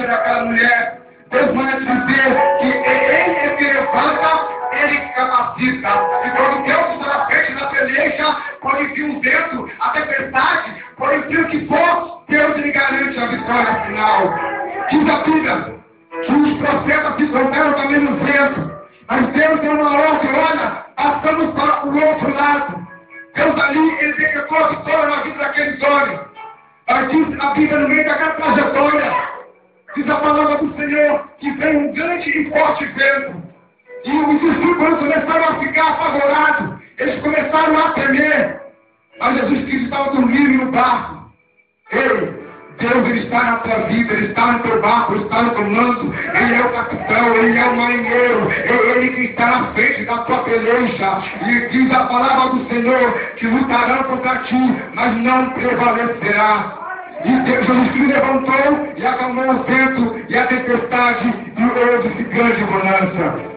vida daquela mulher. Deus manda te dizer que Ele é que levanta, Ele que capacita. E quando Deus está na frente da peleja, pode vir um vento, a tempestade, pode vir o que for, Deus lhe garante a vitória final. Diz a Bíblia que os profetas se trouxeram também no vento, mas Deus deu uma ordem: olha, passamos para o outro lado. Deus ali, Ele decretou a vitória na vida daqueles homens. Mas diz a Bíblia, no meio daquela trajetória, diz a palavra do Senhor, que veio um grande e forte vento. E os discípulos começaram a ficar apavorados. Eles começaram a temer. Mas Jesus Cristo estava dormindo no barco. Ei, Deus, Ele está na tua vida, Ele está no teu barco, Ele está no teu manto. Ele é o capitão, Ele é o marinheiro. É Ele que está na frente da tua peleja. E diz a palavra do Senhor que lutarão contra ti, mas não prevalecerá. E Deus, Jesus Cristo levantou e acalmou o vento e a tempestade, e houve grande bonança.